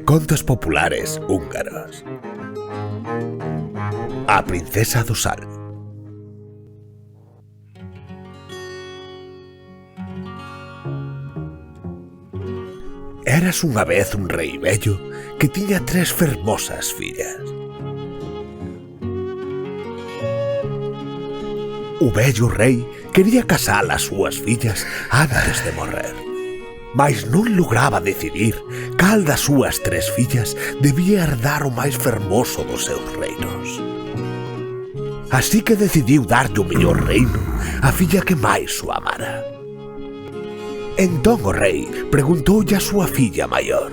Contos populares húngaros. A princesa do sal. Eras unha vez un rei vello que tiña 3 fermosas fillas. O vello rei quería casar as súas fillas antes de morrer, mas non lograba decidir cal das súas 3 fillas debía herdar o máis fermoso dos seus reinos. Así que decidiu darlle o mellor reino á filla que máis o amara. Entón o rei preguntoulle a súa filla maior: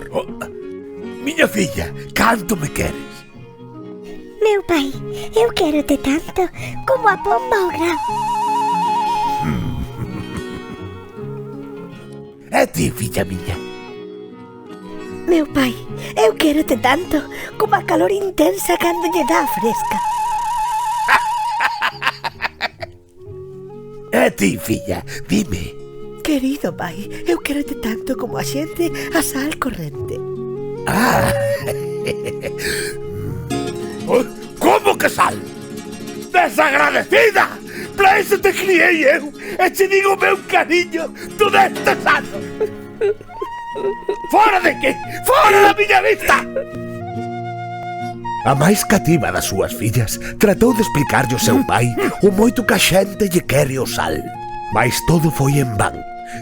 "Miña filla, canto me queres?" Meu pai, eu quero-te tanto como a pomba ao rabo. E ti, filla miña? Meu pai, eu quero-te tanto como a calor intensa cando lle dá fresca. E ti, filla, dime. Querido pai, eu quero-te tanto como a xente a sal corrente. Como que sal? Desagradecida! Para iso te criei eu e te digo meu cariño do destes anos. Fora de aquí! Fora da miña vista! A máis cativa das súas fillas tratou de explicarlle ao seu pai o moito que a xente lle quere o sal. Mas todo foi en van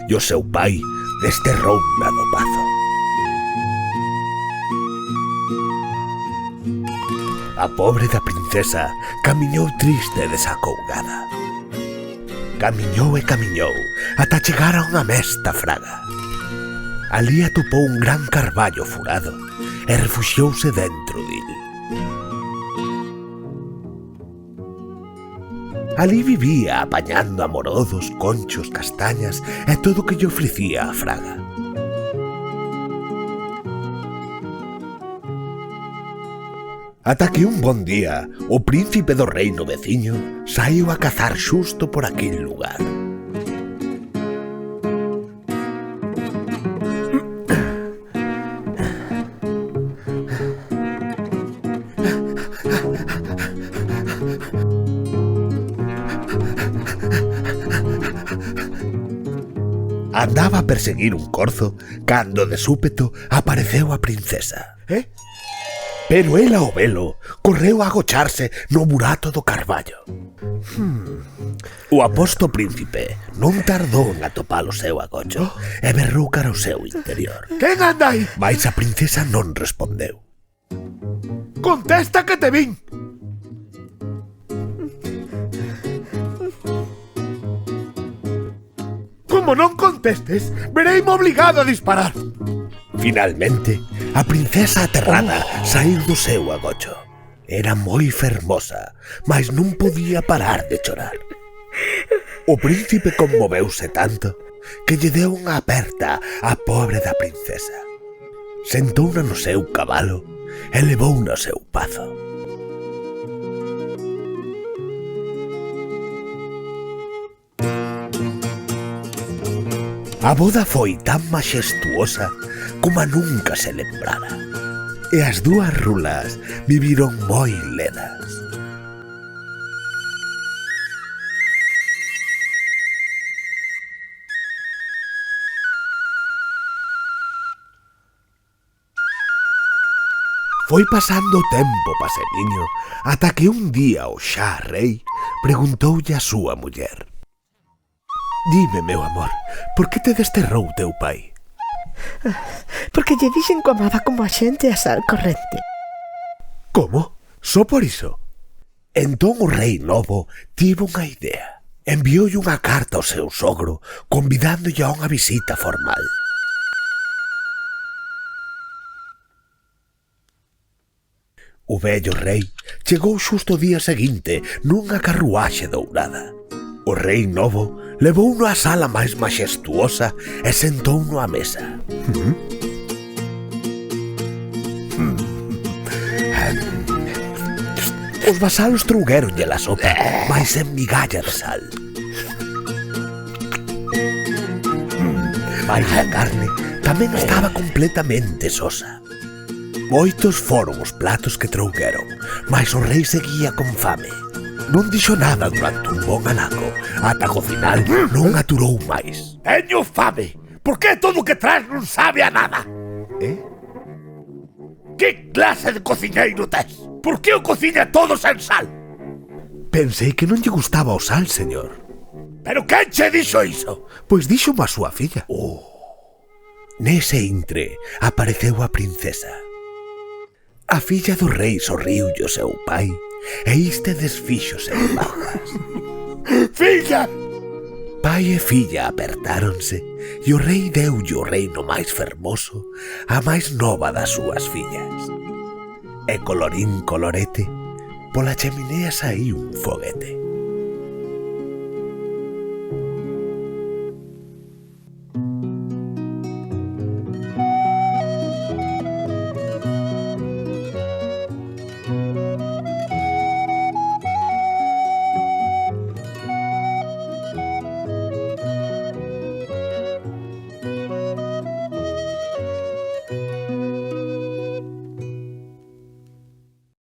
e o seu pai desterrouna do pazo. A pobre da princesa camiñou triste e desacougada. Camiñou e camiñou ata chegar a unha mesta fraga. Alí atopou un gran carballo furado e refuxiouse dentro dil. Alí vivía apañando amorodos, conchos, castañas e todo o que lle ofrecía a fraga. Ata que un bon día o príncipe do reino veciño saiu a cazar xusto por aquel lugar. Andaba a perseguir un corzo cando de súpeto apareceu a princesa. Pero ela ao velo correu a agocharse no burato do carballo. O aposto príncipe non tardou en atopar o seu agocho e berrou cara ao seu interior. Quen anda aí? Mais a princesa non respondeu. Contesta que te vin. Como non contestes, vereime obligado a disparar. Finalmente, a princesa aterrada saiu do seu agocho. Era moi fermosa, mas non podía parar de chorar. O príncipe conmoveuse tanto que lle deu unha aperta á pobre da princesa. Sentouna no seu cabalo e levouna ao seu pazo. A boda foi tan maxestuosa como a nunca se lembrara, e as dúas rulas viviron moi ledas. Foi pasando o tempo, paseniño, ata que un día o xa rei preguntoulle a súa muller: "Dime, meu amor, por que te desterrou teu pai?" Porque lle dixen que amaba como a xente a sal corrente. Como? Só por iso? Entón o rei novo tivo unha idea. Envioulle unha carta ao seu sogro convidándolle a unha visita formal. O vello rei chegou xusto o día seguinte nunha carruaxe dourada. O rei novo levouno á sala máis maxestuosa e sentouno á mesa. Os vasalos trouguéronlle a sopa, mais en migalla de sal. Mais a carne tamén estaba completamente sosa. Moitos foron os platos que trouqueron, mas o rei seguía con fame. Non dixo nada durante un bon anaco, ata que ao final non aturou máis. Teño fame. Por que todo o que traes non sabe a nada? Que clase de cociñeiro tes? Por que o cociña todo sen sal? Pensei que non lle gustaba o sal, señor. Pero quen che dixo iso? Pois dixo a súa filla. Nese intre apareceu a princesa. A filla do rei sorriulle o seu pai e iste desfíxose en barras. Filla! Pai e filla apertáronse e o rei deulle o reino máis fermoso a máis nova das súas fillas. E colorín colorete, pola cheminea saíu un foguete.